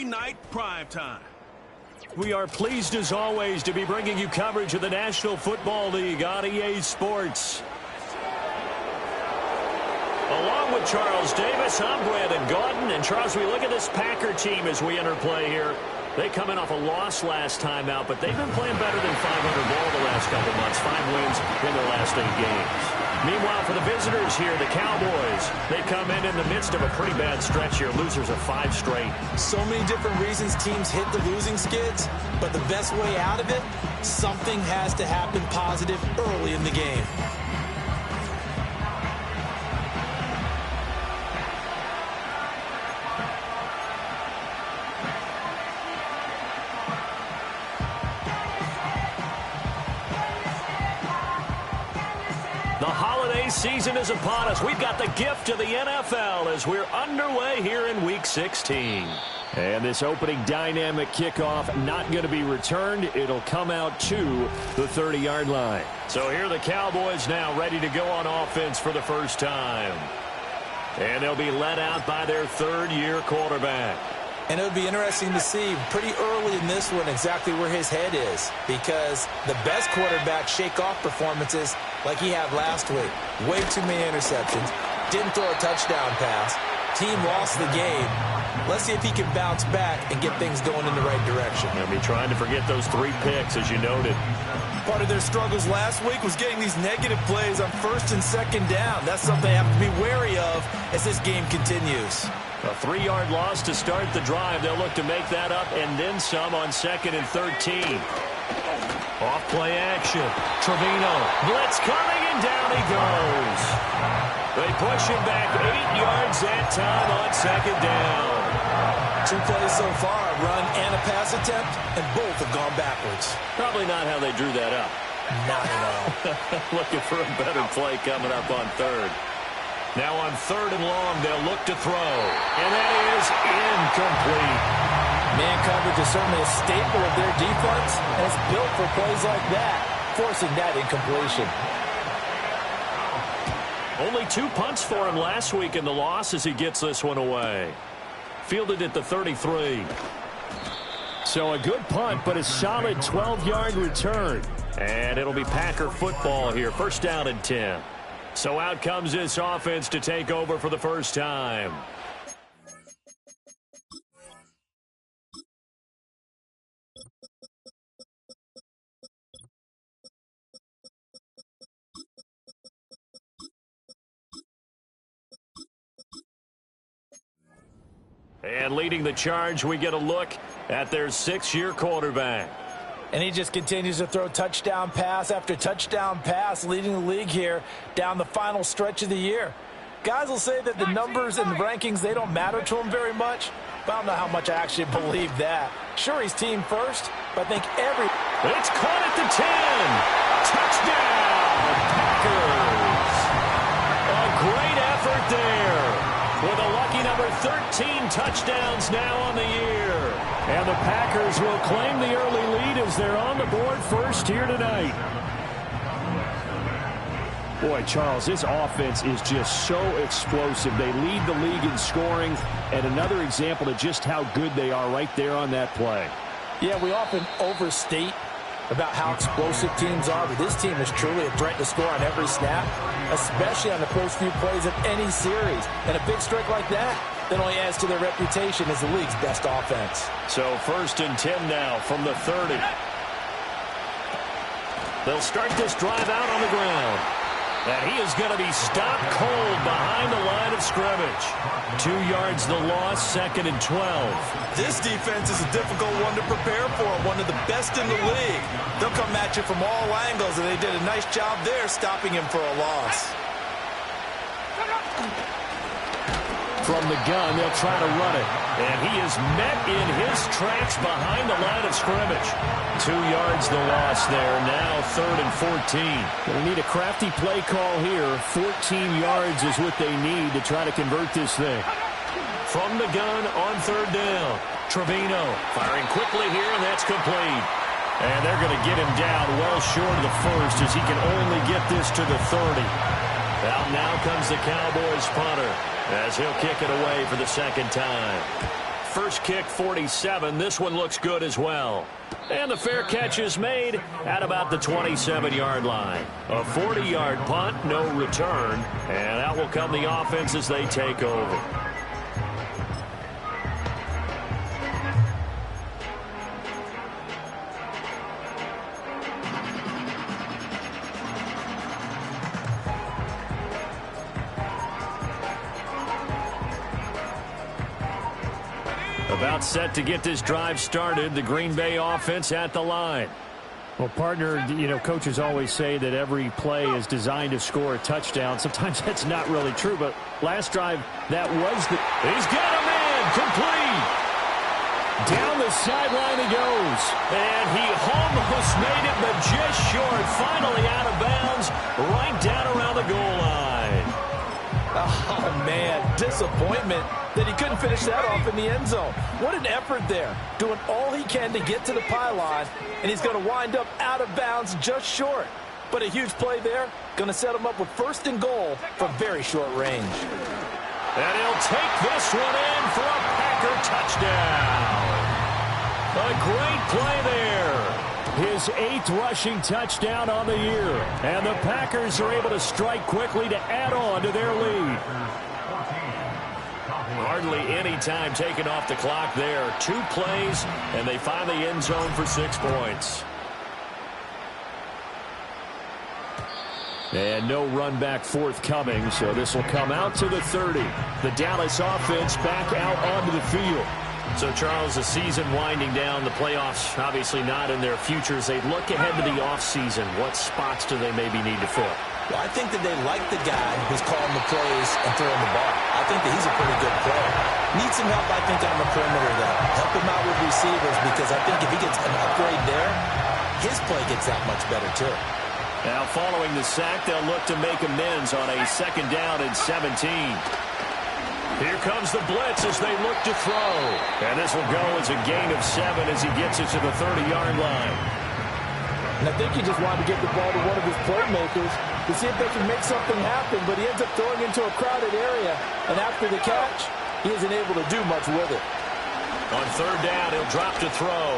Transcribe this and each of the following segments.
Monday night primetime. We are pleased as always to be bringing you coverage of the National Football League on EA Sports. Along with Charles Davis, I'm Brandon Gaudin. And Charles, we look at this Packer team as we enter play here. They come in off a loss last time out, but they've been playing better than 500 ball the last couple months. 5 wins in their last 8 games. Meanwhile, for the visitors here, the Cowboys, they come in the midst of a pretty bad stretch here. Losers of 5 straight. So many different reasons teams hit the losing skids, but the best way out of it, something has to happen positive early in the game. The holiday season is upon us. We've got the gift of the NFL as we're underway here in Week 16. And this opening dynamic kickoff not going to be returned. It'll come out to the 30-yard line. So here are the Cowboys now ready to go on offense for the first time. And they'll be led out by their third-year quarterback. And it would be interesting to see pretty early in this one exactly where his head is, because the best quarterback shake-off performances like he had last week. Way too many interceptions. Didn't throw a touchdown pass. Team lost the game. Let's see if he can bounce back and get things going in the right direction. They'll be trying to forget those 3 picks, as you noted. Part of their struggles last week was getting these negative plays on 1st and 2nd down. That's something they have to be wary of as this game continues. A 3-yard loss to start the drive. They'll look to make that up and then some on 2nd and 13. Off play action. Trevino. Blitz coming, and down he goes. They push him back 8 yards that time on 2nd down. 2 plays so far, a run and a pass attempt, and both have gone backwards. Probably not how they drew that up. Not at all. Looking for a better play coming up on 3rd. Now on 3rd and long, they'll look to throw. And that is incomplete. Man coverage is certainly a staple of their defense, and it's built for plays like that, forcing that incompletion. Only 2 punts for him last week in the loss as he gets this one away. Fielded at the 33. So a good punt, but a solid 12-yard return. And it'll be Packer football here. 1st down and 10. So out comes this offense to take over for the first time. And leading the charge, we get a look at their 6th-year quarterback. And he just continues to throw touchdown pass after touchdown pass, leading the league here down the final stretch of the year. Guys will say that the numbers and the rankings, they don't matter to him very much, but I don't know how much I actually believe that. Sure, he's team first, but I think It's caught at the 10. Touchdown, Packers. A great effort there. With a lucky number 13 touchdowns now on the year. And the Packers will claim the early lead as they're on the board first here tonight. Boy, Charles, this offense is just so explosive. They lead the league in scoring, and another example of just how good they are right there on that play. Yeah, we often overstate about how explosive teams are, but this team is truly a threat to score on every snap, especially on the first few plays of any series. And a big streak like that only adds to their reputation as the league's best offense. So 1st and 10 now from the 30. They'll start this drive out on the ground. And he is going to be stopped cold behind the line of scrimmage. 2 yards the loss, 2nd and 12. This defense is a difficult one to prepare for, one of the best in the league. They'll come at you from all angles, and they did a nice job there stopping him for a loss. From the gun, they'll try to run it. And he is met in his tracks behind the line of scrimmage. 2 yards the loss there. Now 3rd and 14. They'll need a crafty play call here. 14 yards is what they need to try to convert this thing. From the gun on 3rd down. Trevino firing quickly here, and that's complete. And they're going to get him down well short of the first as he can only get this to the 30. Out now comes the Cowboys punter as he'll kick it away for the 2nd time. first kick 47. This one looks good as well. And the fair catch is made at about the 27-yard line. A 40-yard punt, no return. And out will come the offense as they take over. About set to get this drive started. The Green Bay offense at the line. Well, partner, coaches always say that every play is designed to score a touchdown. Sometimes that's not really true, but last drive, that was the... He's got a man complete. Down the sideline he goes. And he almost made it, but just short. Finally out of bounds, right down around the goal line. Oh, man, disappointment that he couldn't finish that off in the end zone. What an effort there, doing all he can to get to the pylon, and he's going to wind up out of bounds just short. But a huge play there, going to set him up with first and goal from very short range. And he'll take this one in for a Packer touchdown. A great play there. His 8th rushing touchdown on the year. And the Packers are able to strike quickly to add on to their lead. Hardly any time taken off the clock there. 2 plays, and they find the end zone for 6 points. And no run back forthcoming, so this will come out to the 30. The Dallas offense back out onto the field. So, Charles, the season winding down, the playoffs obviously not in their futures. They look ahead to the offseason. What spots do they maybe need to fill? Well, I think that they like the guy who's calling the plays and throwing the ball. I think that he's a pretty good player. Needs some help, I think, on the perimeter, though. Help him out with receivers, because I think if he gets an upgrade there, his play gets that much better, too. Now, following the sack, they'll look to make amends on a 2nd down and 17. Here comes the blitz as they look to throw. And this will go as a gain of 7 as he gets it to the 30-yard line. And I think he just wanted to get the ball to one of his playmakers to see if they can make something happen, but he ends up throwing into a crowded area. And after the catch, he isn't able to do much with it. On 3rd down, he'll drop to throw.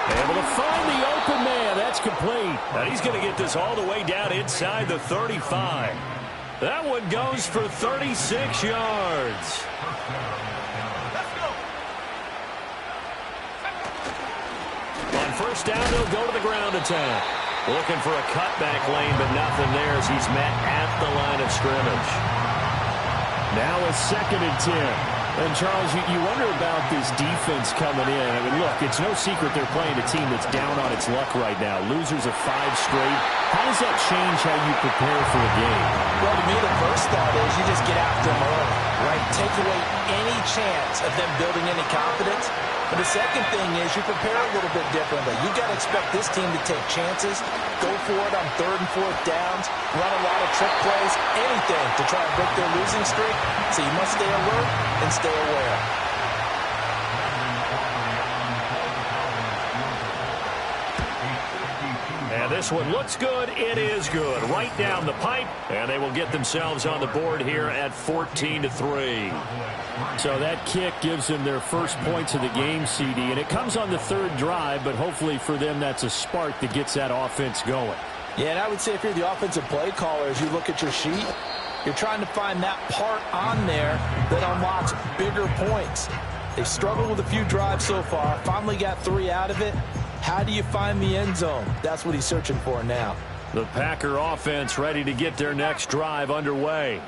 Able to find the open man. That's complete. And he's going to get this all the way down inside the 35. That one goes for 36 yards. On 1st down, they'll go to the ground attack. Looking for a cutback lane, but nothing there as he's met at the line of scrimmage. Now a 2nd and 10. And, Charles, you wonder about this defense coming in. I mean, look, it's no secret they're playing a team that's down on its luck right now. Losers of 5 straight. How does that change how you prepare for a game? Well, to me, the first thought is you just get after them early, right? Take away any chance of them building any confidence. But the second thing is you prepare a little bit differently. You got to expect this team to take chances, go for it on 3rd and 4th downs, run a lot of trick plays, anything to try and break their losing streak. So you must stay alert and stay aware. And this one looks good. It is good. Right down the pipe. And they will get themselves on the board here at 14-3. So that kick gives them their first points of the game, CD. And it comes on the 3rd drive, but hopefully for them that's a spark that gets that offense going. Yeah, and I would say if you're the offensive play caller, as you look at your sheet, you're trying to find that part on there that unlocks bigger points. They've struggled with a few drives so far. Finally got 3 out of it. How do you find the end zone? That's what he's searching for now. The Packer offense ready to get their next drive underway.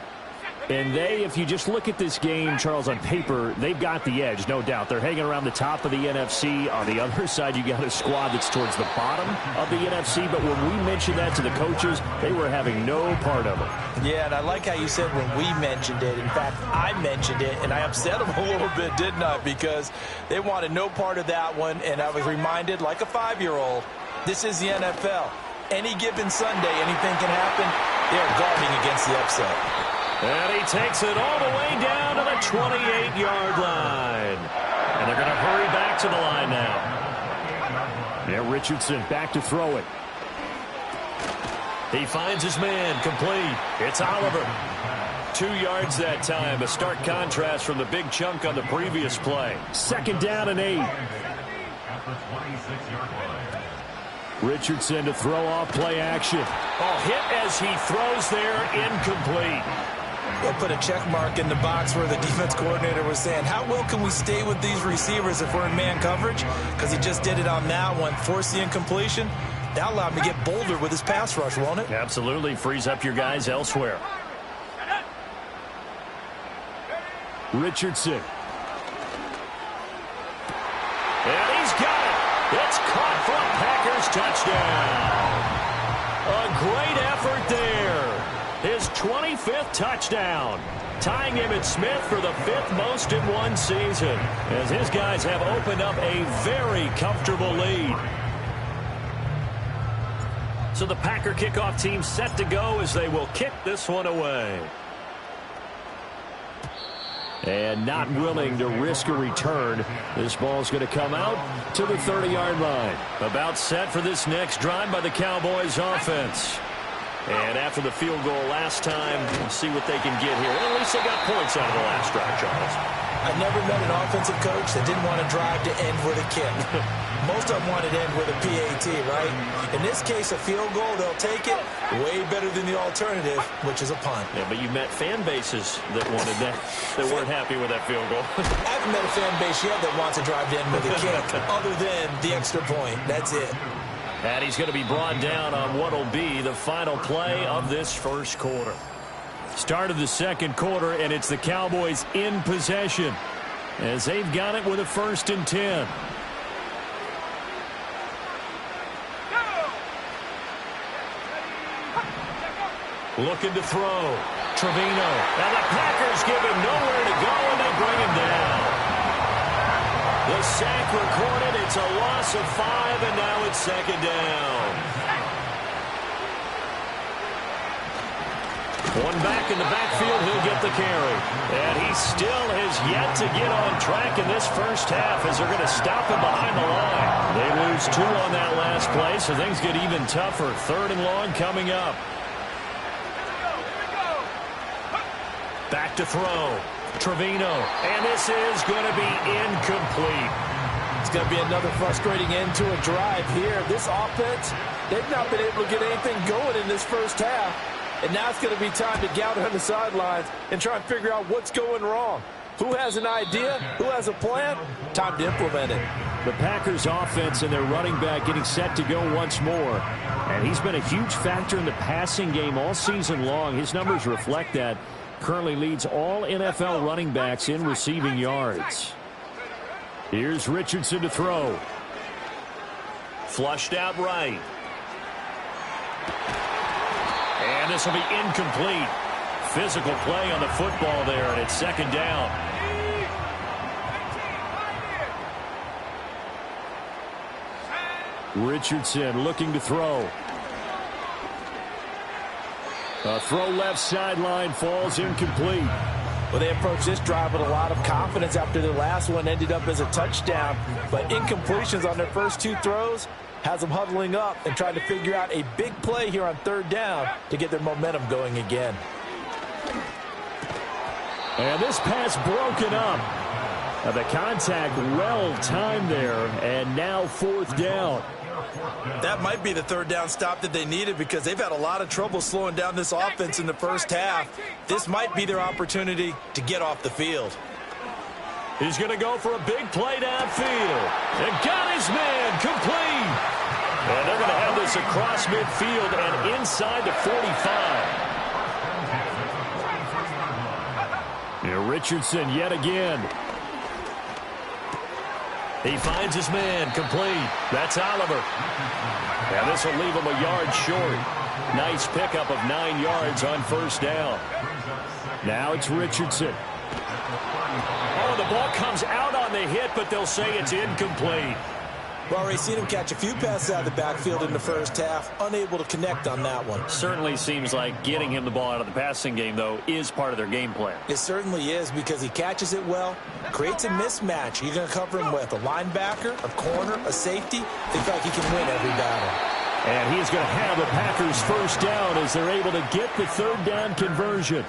And they, if you just look at this game, Charles, on paper, they've got the edge, no doubt. They're hanging around the top of the NFC. On the other side, you got a squad that's towards the bottom of the NFC. But when we mentioned that to the coaches, they were having no part of it. Yeah, and I like how you said when we mentioned it. In fact, I mentioned it, and I upset them a little bit, didn't I? Because they wanted no part of that one, and I was reminded, like a 5-year-old, this is the NFL. Any given Sunday, anything can happen. They're guarding against the upset. And he takes it all the way down to the 28-yard line. And they're going to hurry back to the line now. Yeah, Richardson back to throw it. He finds his man complete. It's Oliver. 2 yards that time. A stark contrast from the big chunk on the previous play. 2nd down and 8. Richardson to throw off play action. Oh, hit as he throws there, incomplete. They'll put a check mark in the box where the defense coordinator was saying, how well can we stay with these receivers if we're in man coverage? Because he just did it on that one, forced the incompletion. That allowed him to get bolder with his pass rush, won't it? Absolutely. Frees up your guys elsewhere. Richardson. And he's got it. It's caught for a Packers touchdown. A great effort there. His 25th touchdown. Tying Emmitt Smith for the 5th most in one season. As his guys have opened up a very comfortable lead. So the Packer kickoff team set to go as they will kick this one away. And not willing to risk a return. This ball's going to come out to the 30-yard line. About set for this next drive by the Cowboys offense. And after the field goal last time, we'll see what they can get here. At least they got points out of the last drive, Charles. I never met an offensive coach that didn't want to drive to end with a kick. Most of them wanted to end with a PAT, right? In this case, a field goal, they'll take it. Way better than the alternative, which is a punt. Yeah, but you met fan bases that wanted that, that weren't happy with that field goal. I haven't met a fan base yet that wants to drive to end with a kick, other than the extra point. That's it. And he's going to be brought down on what will be the final play of this first quarter. Start of the second quarter, and it's the Cowboys in possession as they've got it with a 1st and 10. Looking to throw. Trevino. And the Packers give him nowhere to go, and they bring him down. The sack recorded. It's a loss of 5, and now it's 2nd down. One back in the backfield. He'll get the carry. And he still has yet to get on track in this first half as they're going to stop him behind the line. They lose 2 on that last play, so things get even tougher. 3rd and long coming up. Back to throw. Trevino. And this is going to be incomplete. It's going to be another frustrating end to a drive here. This offense, they've not been able to get anything going in this first half. And now it's going to be time to gather on the sidelines and try and figure out what's going wrong. Who has an idea? Who has a plan? Time to implement it. The Packers offense and their running back getting set to go once more. And he's been a huge factor in the passing game all season long. His numbers reflect that. Currently leads all NFL running backs in receiving yards. Here's Richardson to throw. Flushed out right. And this will be incomplete. Physical play on the football there, and it's 2nd down. Richardson looking to throw. A throw left sideline, falls incomplete. Well, they approached this drive with a lot of confidence after their last one ended up as a touchdown. But incompletions on their first 2 throws has them huddling up and trying to figure out a big play here on 3rd down to get their momentum going again. And this pass broken up. The contact well timed there, and now 4th down. That might be the 3rd down stop that they needed because they've had a lot of trouble slowing down this offense in the first half. This might be their opportunity to get off the field. He's going to go for a big play downfield. And got his man complete. And they're going to have this across midfield and inside the 45. Here Richardson yet again. He finds his man complete. That's Oliver. And this will leave him a yard short. Nice pickup of 9 yards on 1st down. Now it's Richardson. Oh, the ball comes out on the hit, but they'll say it's incomplete. Well, we've seen him catch a few passes out of the backfield in the first half, unable to connect on that one. Certainly seems like getting him the ball out of the passing game, though, is part of their game plan. It certainly is because he catches it well, creates a mismatch. You're going to cover him with a linebacker, a corner, a safety. Think like he can win every battle. And he's going to have the Packers 1st down as they're able to get the 3rd down conversion.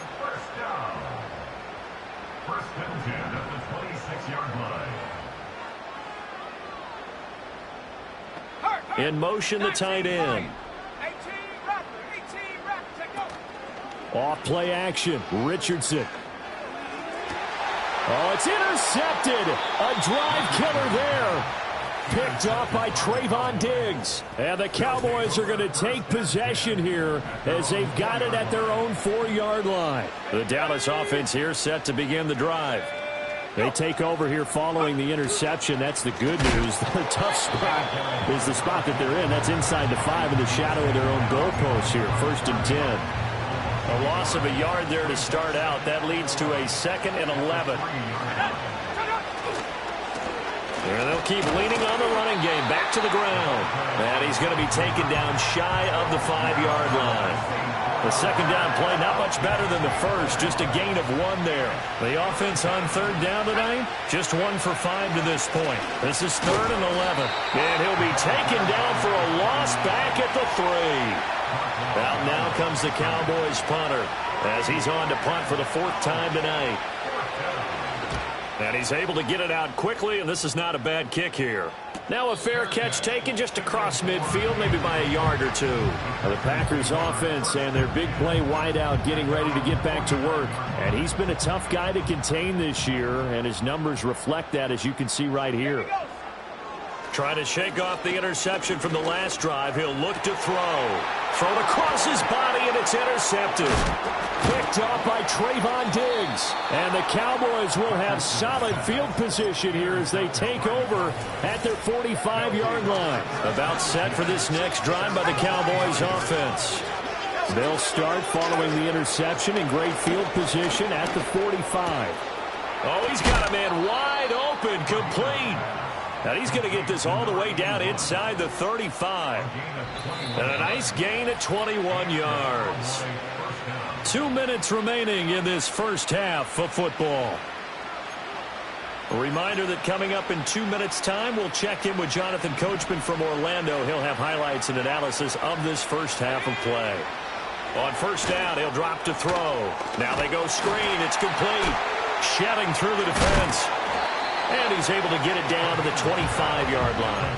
In motion, the tight end. Off play action. Richardson. Oh, it's intercepted. A drive killer there. Picked off by Trayvon Diggs. And the Cowboys are going to take possession here as they've got it at their own 4-yard line. The Dallas offense here set to begin the drive. They take over here following the interception. That's the good news. The tough spot is the spot that they're in. That's inside the 5 in the shadow of their own goalpost here. 1st and 10. A loss of a yard there to start out. That leads to a 2nd and 11. And they'll keep leaning on the running game. Back to the ground. And he's going to be taken down shy of the 5-yard line. The 2nd down play, not much better than the first. Just a gain of 1 there. The offense on 3rd down tonight, just 1 for 5 to this point. This is 3rd and 11. And he'll be taken down for a loss back at the 3. Out now comes the Cowboys punter as he's on to punt for the 4th time tonight. And he's able to get it out quickly, and this is not a bad kick here. Now a fair catch taken just across midfield, maybe by a yard or 2. The Packers offense and their big play wideout getting ready to get back to work. And he's been a tough guy to contain this year, and his numbers reflect that, as you can see right here. Trying to shake off the interception from the last drive. He'll look to throw. Thrown across his body, and it's intercepted. Picked off by Trayvon Diggs. And the Cowboys will have solid field position here as they take over at their 45-yard line. About set for this next drive by the Cowboys offense. They'll start following the interception in great field position at the 45. Oh, he's got a man wide open, complete. And he's going to get this all the way down inside the 35. And a nice gain at 21 yards. 2 minutes remaining in this first half of football. A reminder that coming up in 2 minutes' time, we'll check in with Jonathan Coachman from Orlando. He'll have highlights and analysis of this first half of play. On 1st down, he'll drop to throw. Now they go screen. It's complete. Shedding through the defense. And he's able to get it down to the 25-yard line.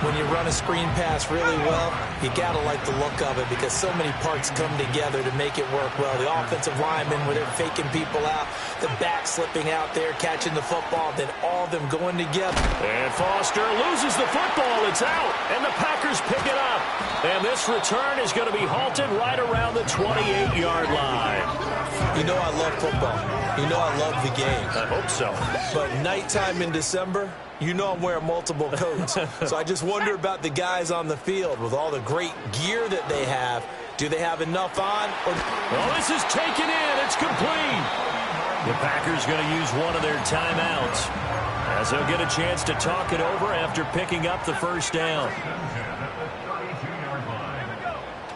When you run a screen pass really well, you got to like the look of it because so many parts come together to make it work well. The offensive linemen, where they're faking people out, the back slipping out there, catching the football, then all of them going together. And Foster loses the football. It's out, and the Packers pick it up. And this return is going to be halted right around the 28-yard line. You know I love football. You know I love the game. I hope so. But nighttime in December, you know I'm wearing multiple coats. So I just wonder about the guys on the field with all the great gear that they have. Do they have enough on? Well, this is taken in. It's complete. The Packers going to use one of their timeouts as they'll get a chance to talk it over after picking up the 1st down.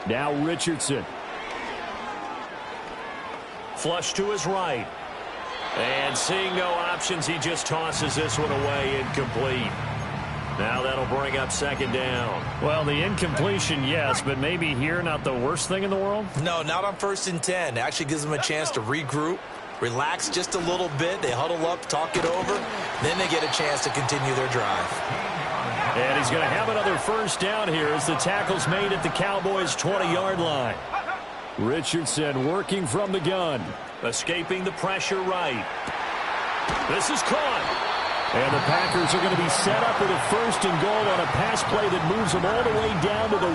Now Richardson. Flush to his right. And seeing no options, he just tosses this one away, incomplete. Now that'll bring up 2nd down. Well, the incompletion, yes, but maybe here not the worst thing in the world? No, not on 1st and 10. It actually gives them a chance to regroup, relax just a little bit. They huddle up, talk it over. Then they get a chance to continue their drive. And he's going to have another 1st down here as the tackle's made at the Cowboys' 20-yard line. Richardson working from the gun. Escaping the pressure right. This is caught. And the Packers are going to be set up with a 1st and goal on a pass play that moves them all the way down to the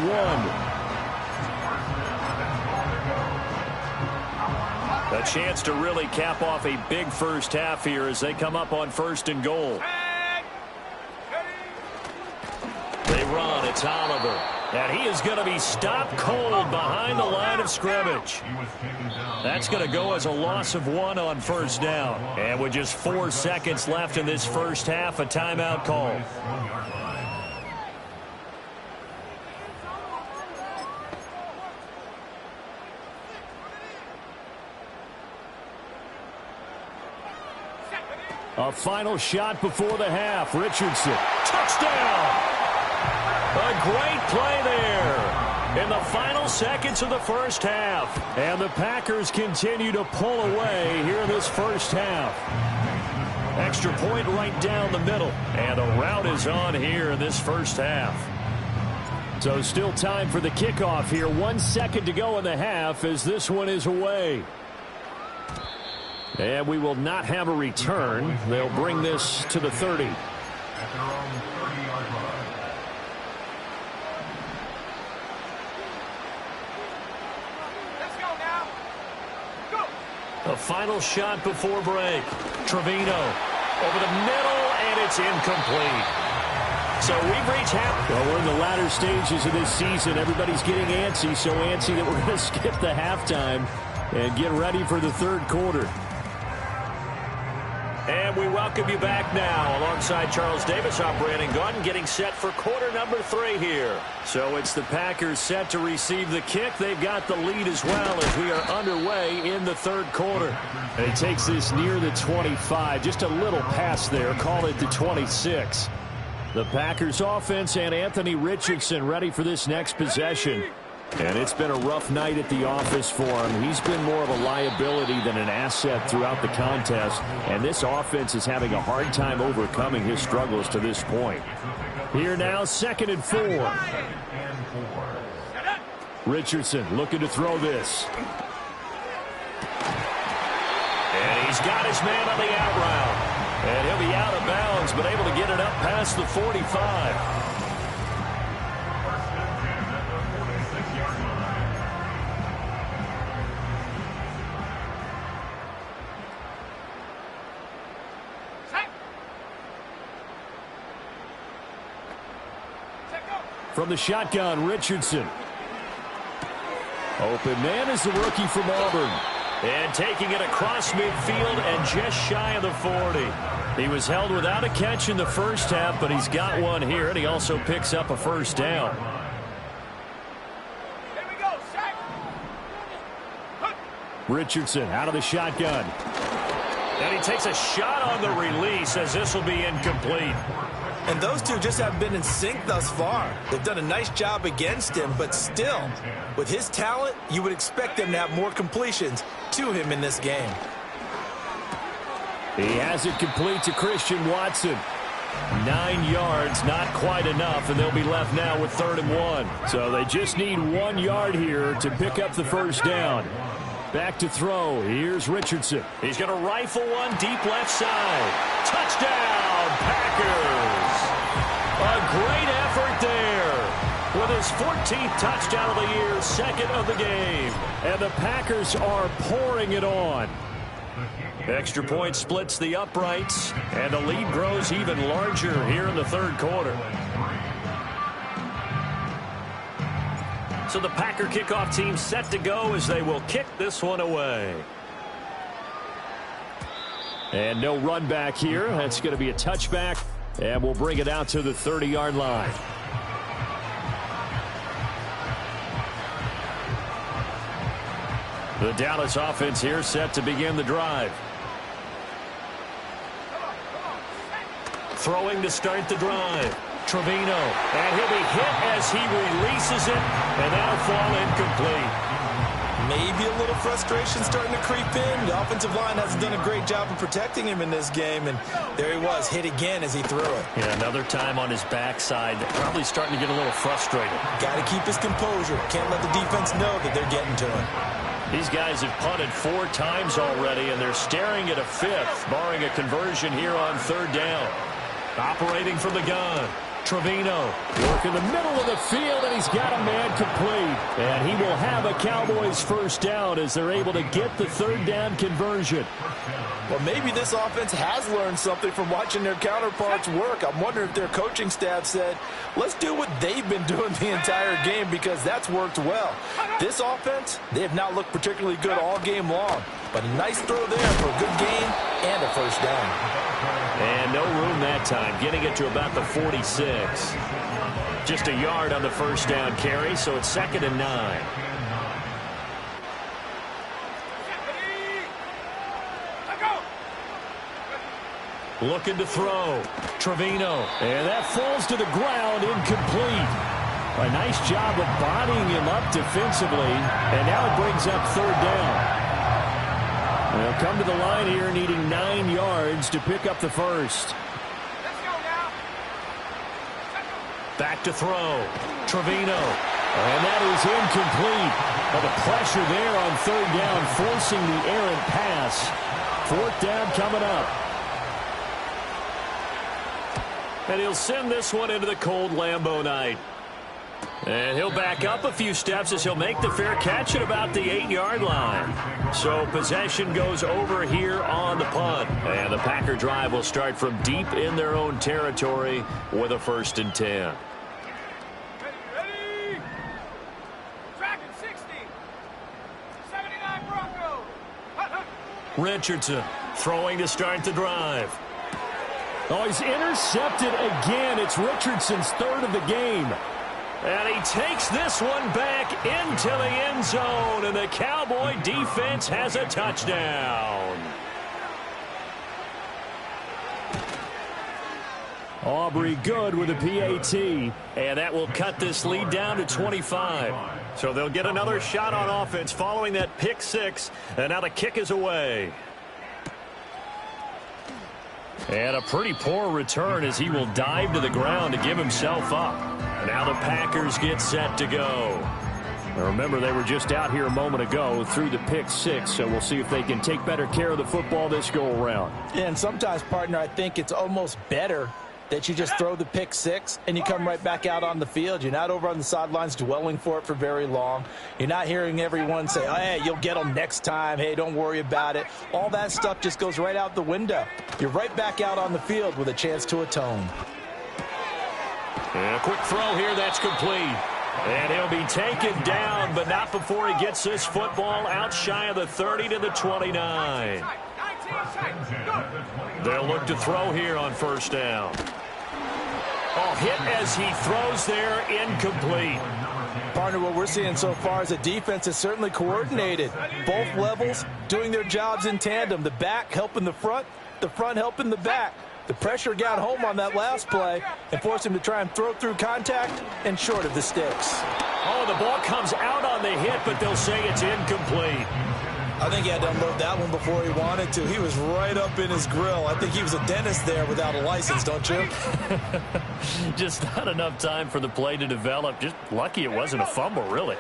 1. A chance to really cap off a big first half here as they come up on 1st and goal. They run. It's Oliver. And he is going to be stopped cold behind the line of scrimmage. That's going to go as a loss of 1 on 1st down. And with just 4 seconds left in this first half, a timeout call. A final shot before the half. Richardson. Touchdown! A great play there in the final seconds of the first half. And the Packers continue to pull away here in this first half. Extra point right down the middle. And the route is on here in this first half. So still time for the kickoff here. 1 second to go in the half as this one is away. And we will not have a return. They'll bring this to the 30. The final shot before break. Trevino over the middle, and it's incomplete. So we've reached half. Well, we're in the latter stages of this season. Everybody's getting antsy, so antsy that we're going to skip the halftime and get ready for the third quarter. And we welcome you back now. Alongside Charles Davis, I'm Brandon Gaudin, getting set for quarter number 3 here. So it's the Packers set to receive the kick. They've got the lead as well as we are underway in the third quarter. And he takes this near the 25. Just a little pass there. Call it the 26. The Packers offense and Anthony Richardson ready for this next possession. And it's been a rough night at the office for him. He's been more of a liability than an asset throughout the contest. And this offense is having a hard time overcoming his struggles to this point. Here now, 2nd and 4. Richardson looking to throw this. And he's got his man on the out route. And he'll be out of bounds, but able to get it up past the 45. From the shotgun, Richardson. Open man is the rookie from Auburn. And taking it across midfield and just shy of the 40. He was held without a catch in the first half, but he's got one here, and he also picks up a first down. Here we go, sack. Richardson out of the shotgun. And he takes a shot on the release as this will be incomplete. And those two just haven't been in sync thus far. They've done a nice job against him, but still, with his talent, you would expect them to have more completions to him in this game. He has it complete to Christian Watson. 9 yards, not quite enough, and they'll be left now with 3rd and 1. So they just need 1 yard here to pick up the first down. Back to throw. Here's Richardson. He's going to rifle one deep left side. Touchdown, Packers! A great effort there. With his 14th touchdown of the year, 2nd of the game. And the Packers are pouring it on. Extra point splits the uprights, and the lead grows even larger here in the third quarter. So the Packer kickoff team set to go as they will kick this one away. And no run back here. That's going to be a touchback, and we'll bring it out to the 30-yard line. The Dallas offense here set to begin the drive. Throwing to start the drive. Trevino, and he'll be hit as he releases it, and that'll fall incomplete. Maybe a little frustration starting to creep in. The offensive line hasn't done a great job of protecting him in this game, and there he was, hit again as he threw it. Yeah, another time on his backside, probably starting to get a little frustrated. Got to keep his composure. Can't let the defense know that they're getting to him. These guys have punted 4 times already, and they're staring at a 5th, barring a conversion here on 3rd down. Operating from the gun. Trevino work in the middle of the field, and he's got a man complete. And he will have a Cowboys first down as they're able to get the 3rd down conversion. Well, maybe this offense has learned something from watching their counterparts work. I'm wondering if their coaching staff said, let's do what they've been doing the entire game, because that's worked well. This offense, they have not looked particularly good all game long. But a nice throw there for a good gain and a first down. And no room that time, getting it to about the 46. Just a yard on the first down carry, so it's 2nd and 9. Looking to throw. Trevino. And that falls to the ground, incomplete. A nice job of bodying him up defensively, and now it brings up 3rd down. They'll come to the line here needing 9 yards to pick up the first. Let's go now. Back to throw. Trevino. And that is incomplete. But the pressure there on third down, forcing the errant pass. Fourth down coming up. And he'll send this one into the cold Lambeau night. And he'll back up a few steps as he'll make the fair catch at about the 8-yard line. So possession goes over here on the punt. And the Packer drive will start from deep in their own territory with a 1st and 10. Ready? Tracking 60. 79 Broncos. Richardson throwing to start the drive. Oh, he's intercepted again. It's Richardson's 3rd of the game. And he takes this one back into the end zone, and the Cowboy defense has a touchdown. Aubrey good with a PAT, and that will cut this lead down to 25. So they'll get another shot on offense following that pick 6, and now the kick is away. And a pretty poor return as he will dive to the ground to give himself up. Now the Packers get set to go. Now remember, they were just out here a moment ago through the pick 6, so we'll see if they can take better care of the football this go-around. Yeah, and sometimes, partner, I think it's almost better that you just throw the pick 6 and you come right back out on the field. You're not over on the sidelines dwelling for it for very long. You're not hearing everyone say, oh, hey, you'll get them next time. Hey, don't worry about it. All that stuff just goes right out the window. You're right back out on the field with a chance to atone. And a quick throw here, that's complete. And he'll be taken down, but not before he gets this football out shy of the 30 to the 29. They'll look to throw here on 1st down. Oh, hit as he throws there, incomplete. Partner, what we're seeing so far is the defense is certainly coordinated. Both levels doing their jobs in tandem. The back helping the front helping the back. The pressure got home on that last play and forced him to try and throw through contact and short of the sticks. Oh, the ball comes out on the hit, but they'll say it's incomplete. I think he had to unload that one before he wanted to. He was right up in his grill. I think he was a dentist there without a license, don't you? Just not enough time for the play to develop. Just lucky it wasn't a fumble, really.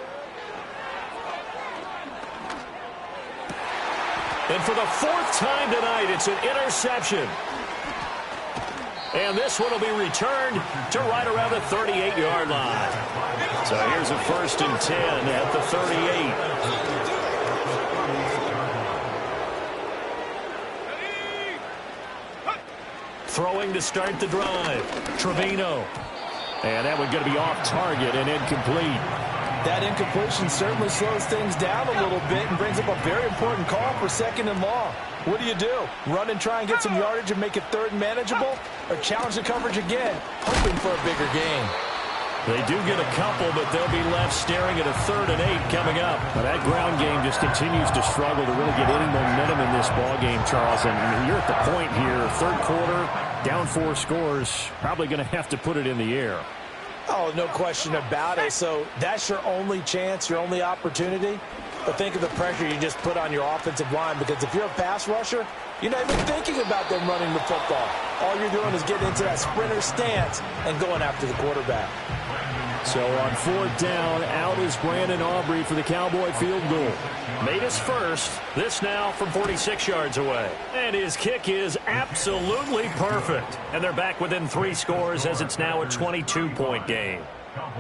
And for the 4th time tonight, it's an interception. And this one will be returned to right around the 38-yard line. So here's a 1st and 10 at the 38. Throwing to start the drive. Trevino. And that one going to be off target and incomplete. That incompletion certainly slows things down a little bit and brings up a very important call for 2nd and long. What do? Run and try and get some yardage and make it 3rd and manageable? Or challenge the coverage again, hoping for a bigger gain? They do get a couple, but they'll be left staring at a 3rd and 8 coming up. Now, that ground game just continues to struggle to really get any momentum in this ball game, Charles. And you're at the point here, 3rd quarter, down 4 scores, probably going to have to put it in the air. Oh, no question about it. So that's your only chance, your only opportunity. But think of the pressure you just put on your offensive line, because if you're a pass rusher, you're not even thinking about them running the football. All you're doing is getting into that sprinter stance and going after the quarterback. So on 4th down, out is Brandon Aubrey for the Cowboy field goal. Made his first. This now from 46 yards away. And his kick is absolutely perfect. And they're back within 3 scores as it's now a 22-point game.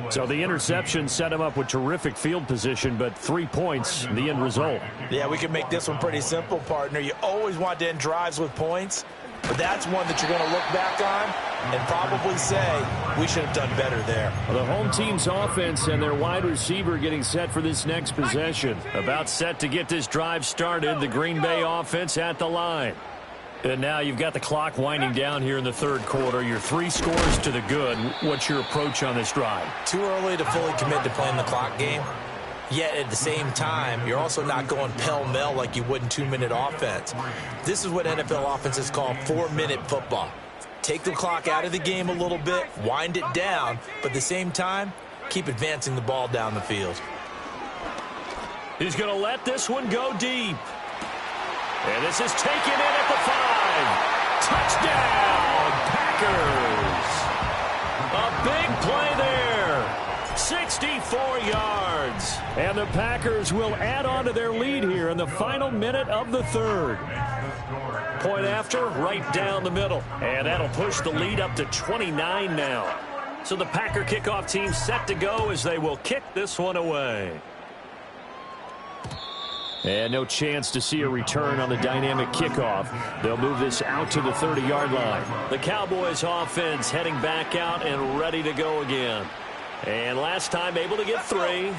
So the interception set him up with terrific field position, but 3 points, the end result. Yeah, we can make this one pretty simple, partner. You always want to end drives with points, but that's one that you're going to look back on and probably say, we should have done better there. The home team's offense and their wide receiver getting set for this next possession. About set to get this drive started, the Green Bay offense at the line. And now you've got the clock winding down here in the 3rd quarter. You're 3 scores to the good. What's your approach on this drive? Too early to fully commit to playing the clock game. Yet at the same time, you're also not going pell-mell like you would in 2-minute offense. This is what NFL offenses call 4-minute football. Take the clock out of the game a little bit, wind it down, but at the same time, keep advancing the ball down the field. He's going to let this one go deep. And this is taken in at the 5. Touchdown, Packers. A Big play there. 64 yards. And the Packers will add on to their lead here in the final minute of the third. Point after, right down the middle. And that'll push the lead up to 29 now. So the Packer kickoff team set to go as they will kick this one away. And no chance to see a return on the dynamic kickoff. They'll move this out to the 30-yard line. The Cowboys offense heading back out and ready to go again. And last time able to get 3.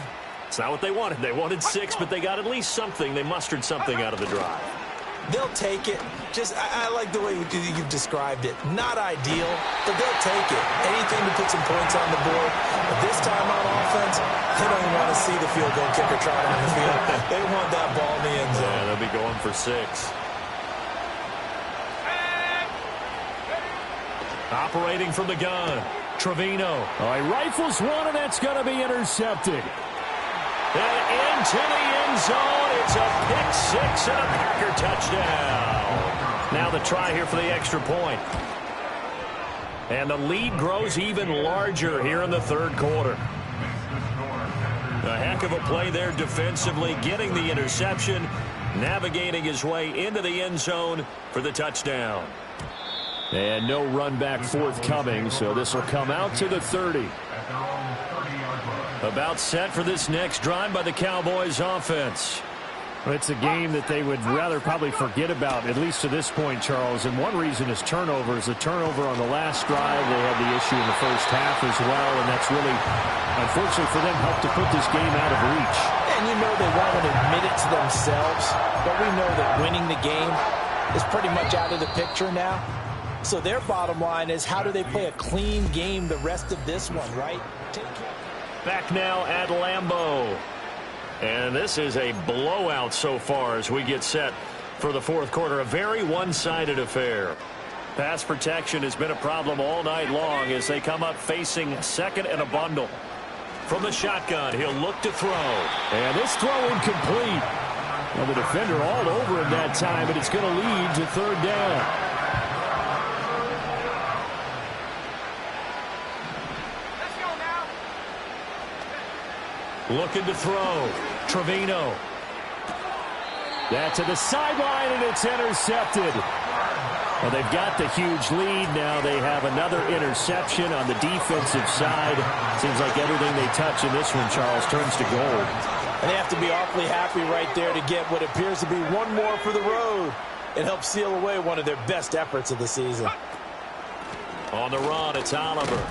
It's not what they wanted. They wanted 6, but they got at least something. They mustered something out of the drive. They'll take it. I like the way you've described it. Not ideal, but they'll take it. Anything to put some points on the board. But this time on offense, they don't even want to see the field goal kicker trot on the field. They want that ball in the end zone. Yeah, they'll be going for 6. Operating from the gun, Trevino. He rifles one, and that's going to be intercepted. And into the end zone. It's a pick-6 and a Packer touchdown. Now the try here for the extra point. And the lead grows even larger here in the third quarter. A heck of a play there defensively, getting the interception, navigating his way into the end zone for the touchdown. And no run back forthcoming, so this will come out to the 30. About set for this next drive by the Cowboys offense. It's a game that they would rather probably forget about, at least to this point, Charles. And one reason is turnovers. The turnover on the last drive, they had the issue in the first half as well, and that's really, unfortunately for them, helped to put this game out of reach. And you know they won't admit it to themselves, but we know that winning the game is pretty much out of the picture now. So their bottom line is, how do they play a clean game the rest of this one, right? Back now at Lambeau. And this is a blowout so far as we get set for the fourth quarter. A very one-sided affair. Pass protection has been a problem all night long as they come up facing second and a bundle. From the shotgun, he'll look to throw. And this throw incomplete. Well, the defender all over him that time, but it's going to lead to third down. Looking to throw. Trevino. That's to the sideline, and it's intercepted. Well, they've got the huge lead. Now they have another interception on the defensive side. Seems like everything they touch in this one, Charles, turns to gold. And they have to be awfully happy right there to get what appears to be one more for the road. It helps seal away one of their best efforts of the season. On the run, it's Oliver.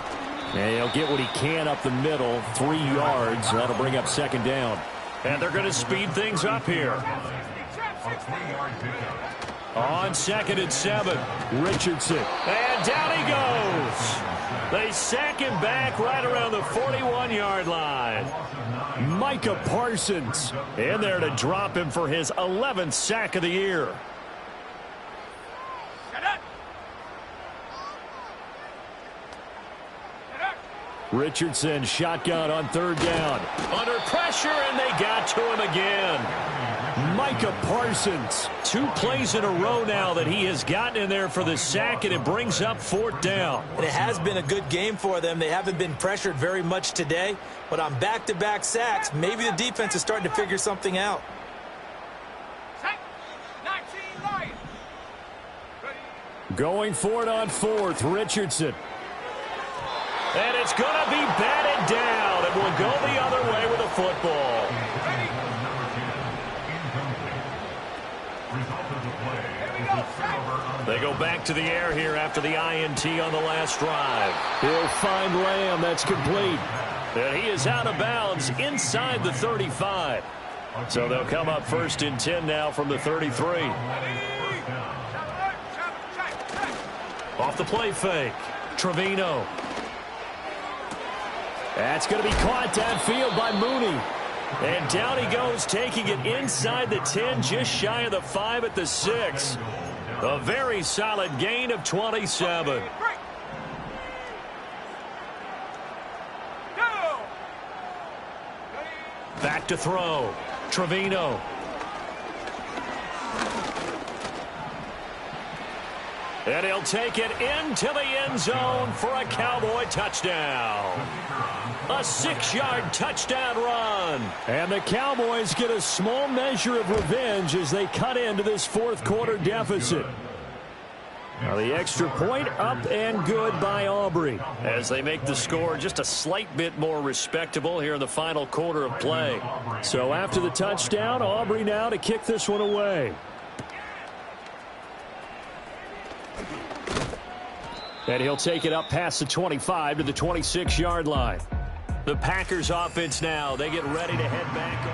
And he'll get what he can up the middle, 3 yards. That'll bring up second down. And they're going to speed things up here. On second and 7. Richardson. And down he goes. They sack him back right around the 41-yard line. Micah Parsons in there to drop him for his 11th sack of the year. Richardson shotgun on third down. Under pressure, and they got to him again. Micah Parsons. 2 plays in a row now that he has gotten in there for the sack, and it brings up fourth down. And it has been a good game for them. They haven't been pressured very much today, but on back-to-back sacks, maybe the defense is starting to figure something out. Going for it on fourth, Richardson. And it's going to be batted down. It will go the other way with a football. They go back to the air here after the INT on the last drive. He'll find Lamb. That's complete. And he is out of bounds inside the 35. So they'll come up first and 10 now from the 33. Off the play fake. Trevino. That's going to be caught downfield by Mooney. And down he goes, taking it inside the 10, just shy of the 5 at the 6. A very solid gain of 27. Back to throw. Trevino. And he'll take it into the end zone for a Cowboy touchdown. A 6-yard touchdown run. And the Cowboys get a small measure of revenge as they cut into this fourth quarter deficit. Now the extra point up and good by Aubrey. As they make the score just a slight bit more respectable here in the final quarter of play. So after the touchdown, Aubrey now to kick this one away. And he'll take it up past the 25 to the 26-yard line. The Packers offense now, they get ready to head back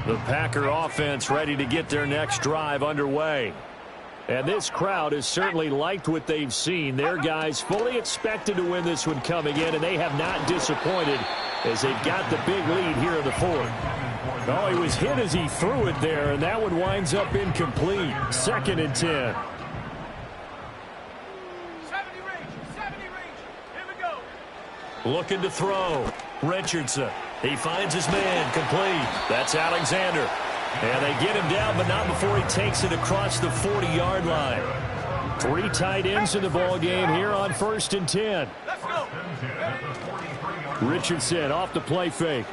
on. The Packer offense ready to get their next drive underway. And this crowd has certainly liked what they've seen. Their guys fully expected to win this one coming in, and they have not disappointed as they've got the big lead here in the fourth. Oh, he was hit as he threw it there, and that one winds up incomplete. 2nd and 10. 70 range. 70 range. Here we go. Looking to throw. Richardson. He finds his man. Complete. That's Alexander. And they get him down, but not before he takes it across the 40-yard line. 3 tight ends in the ball game here on 1st and 10. Let's go. Richardson off the play fake.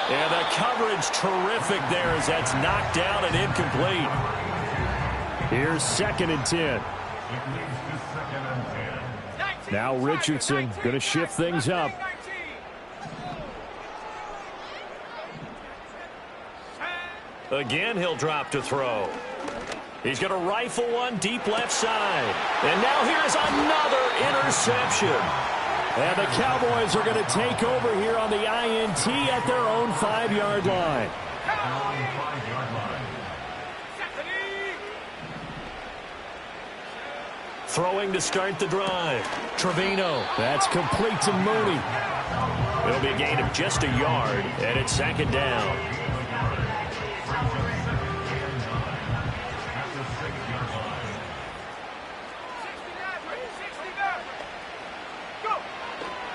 And the coverage terrific there as that's knocked down and incomplete. Here's 2nd and 10. Now Richardson going to shift things up. Again, he'll drop to throw. He's going to rifle one deep left side. And now here's another interception. And the Cowboys are going to take over here on the INT at their own 5-yard line. Throwing to start the drive. Trevino. That's complete to Mooney. It'll be a gain of just a yard, and it's 2nd down.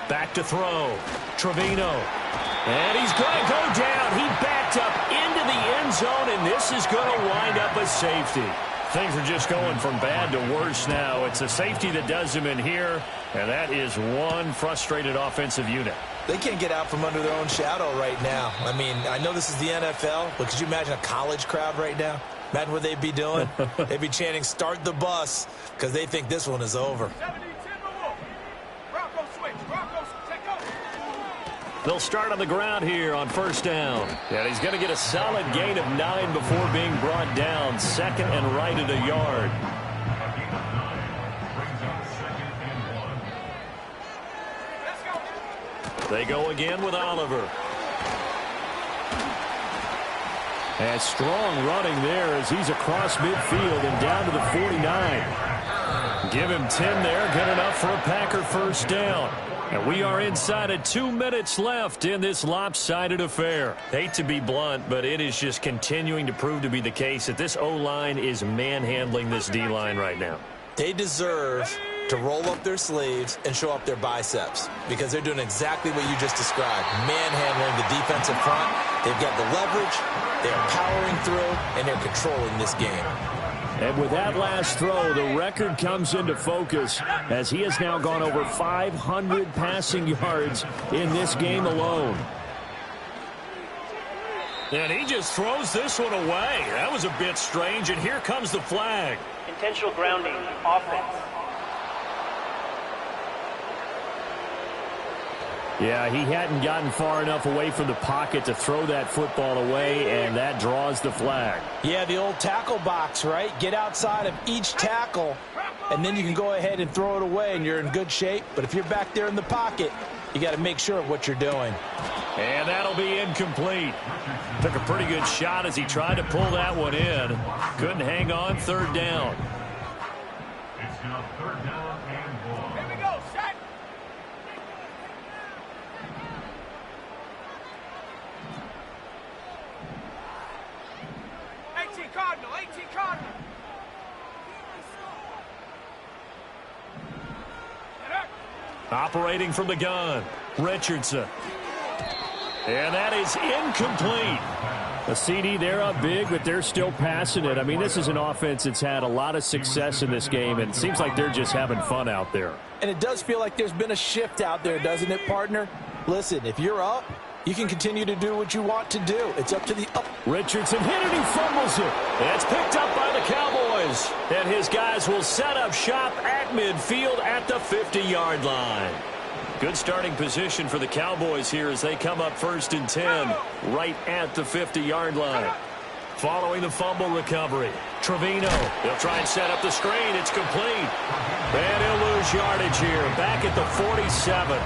Back to throw. Trevino. And he's going to go down. He backed up into the end zone, and this is going to wind up a safety. Things are just going from bad to worse now. It's a safety that does him in here, and that is one frustrated offensive unit. They can't get out from under their own shadow right now. I mean, I know this is the NFL, but could you imagine a college crowd right now? Imagine what they'd be doing. They'd be chanting, "Start the bus," because they think this one is over. They'll start on the ground here on 1st down. And he's going to get a solid gain of 9 before being brought down. 2nd and right at a yard. They go again with Oliver. And strong running there as he's across midfield and down to the 49. Give him 10 there. Good enough for a Packer 1st down. And we are inside of 2 minutes left in this lopsided affair. Hate to be blunt, but it is just continuing to prove to be the case that this O-line is manhandling this D-line right now. They deserve to roll up their sleeves and show up their biceps because they're doing exactly what you just described, manhandling the defensive front. They've got the leverage, they're powering through, and they're controlling this game. And with that last throw, the record comes into focus as he has now gone over 500 passing yards in this game alone. And he just throws this one away. That was a bit strange, and here comes the flag. Intentional grounding, offense. Yeah, he hadn't gotten far enough away from the pocket to throw that football away, and that draws the flag. Yeah, the old tackle box, right? Get outside of each tackle, and then you can go ahead and throw it away, and you're in good shape. But if you're back there in the pocket, you got to make sure of what you're doing. And that'll be incomplete. Took a pretty good shot as he tried to pull that one in. Couldn't hang on. 3rd down. It's now 3rd down and 1. Here we go. Set. Cardinal, 18 Cardinal. Operating from the gun, Richardson. And that is incomplete. A CD, they're up big, but they're still passing it. I mean, this is an offense that's had a lot of success in this game, and it seems like they're just having fun out there. And it does feel like there's been a shift out there, doesn't it, partner? Listen, if you're up, you can continue to do what you want to do. It's up to the up. Richardson hit it, he fumbles it. It's picked up by the Cowboys. And his guys will set up shop at midfield at the 50-yard line. Good starting position for the Cowboys here as they come up 1st and 10 right at the 50-yard line. Following the fumble recovery, Trevino. He'll try and set up the screen. It's complete. And he'll lose yardage here. Back at the 47.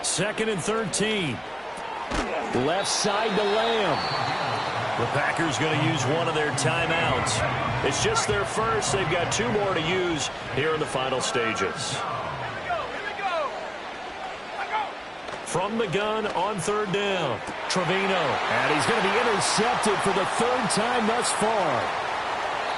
Second and 13. Left side to Lamb. The Packers going to use one of their timeouts. It's just their first. They've got 2 more to use here in the final stages. From the gun on 3rd down, Trevino. And he's going to be intercepted for the 3rd time thus far.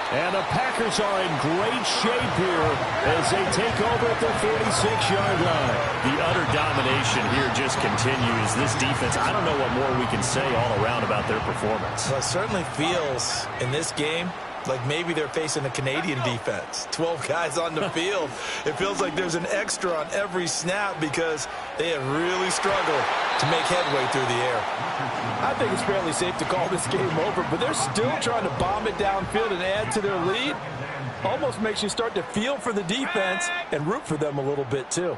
And the Packers are in great shape here as they take over at the 46-yard line. The utter domination here just continues. This defense, I don't know what more we can say all around about their performance. Well, it certainly feels in this game like maybe they're facing a Canadian defense. 12 guys on the field. It feels like there's an extra on every snap because they have really struggled to make headway through the air. I think it's fairly safe to call this game over, but they're still trying to bomb it downfield and add to their lead. Almost makes you start to feel for the defense and root for them a little bit, too.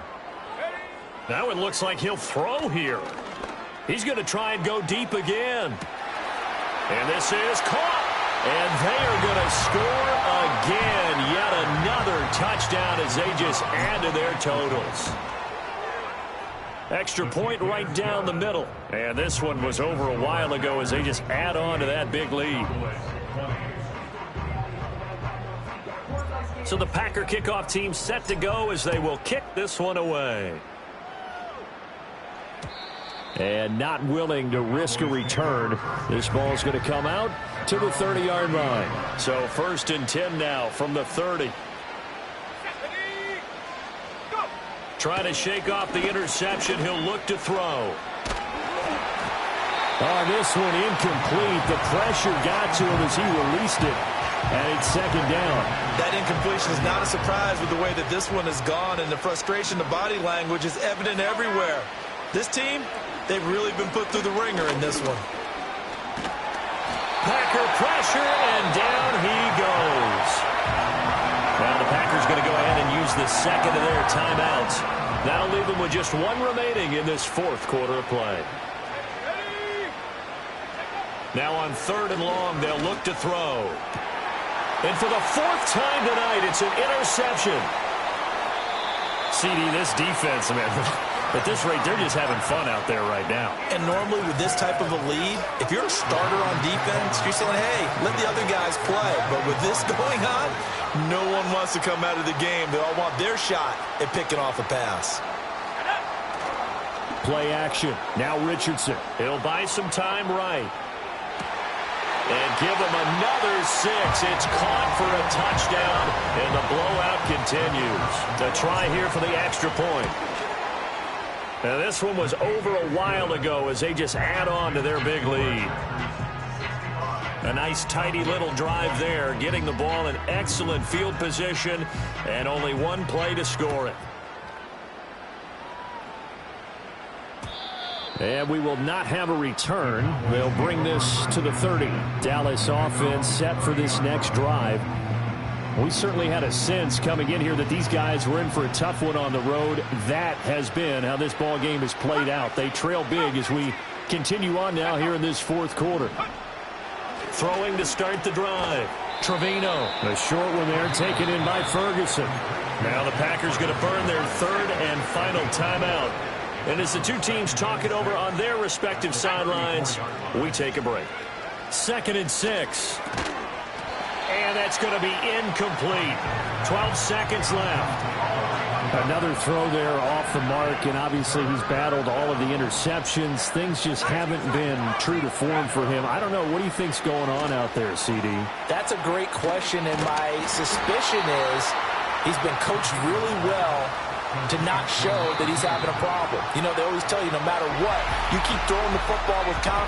Now it looks like he'll throw here. He's going to try and go deep again. And this is caught. And they are going to score again. Yet another touchdown as they just add to their totals. Extra point right down the middle. And this one was over a while ago as they just add on to that big lead. So the Packer kickoff team set to go as they will kick this one away. And not willing to risk a return. This ball is going to come out to the 30-yard line. So 1st and 10 now from the 30. Trying to shake off the interception. He'll look to throw. Oh, this one incomplete. The pressure got to him as he released it. And it's 2nd down. That incompletion is not a surprise with the way that this one has gone, and the frustration, the body language is evident everywhere. This team, they've really been put through the ringer in this one. Packer pressure, and down he goes. Now the Packers going to go ahead and use the 2nd of their timeouts. That'll leave them with just 1 remaining in this 4th quarter of play. Now on 3rd and long, they'll look to throw. And for the 4th time tonight, it's an interception. CD, this defense, man, at this rate, they're just having fun out there right now. And normally with this type of a lead, if you're a starter on defense, you're saying, hey, let the other guys play. But with this going on, no one wants to come out of the game. They all want their shot at picking off a pass. Play action. Now Richardson. He'll buy some time right. And give them another 6. It's caught for a touchdown, and the blowout continues. The try here for the extra point. Now this one was over a while ago as they just add on to their big lead. A nice tidy little drive there, getting the ball in excellent field position, and only 1 play to score it. And we will not have a return. They'll bring this to the 30. Dallas offense set for this next drive. We certainly had a sense coming in here that these guys were in for a tough one on the road. That has been how this ball game has played out. They trail big as we continue on now here in this 4th quarter. Throwing to start the drive. Trevino. A short one there taken in by Ferguson. Now the Packers going to burn their 3rd and final timeout. And as the 2 teams talk it over on their respective sidelines, we take a break. 2nd and 6. And that's going to be incomplete. 12 seconds left. Another throw there off the mark, and obviously he's battled all of the interceptions. Things just haven't been true to form for him. I don't know. What do you think's going on out there, CD? That's a great question, and my suspicion is He's been coached really well to not show that he's having a problem. You know, they always tell you no matter what, you keep throwing the football with confidence.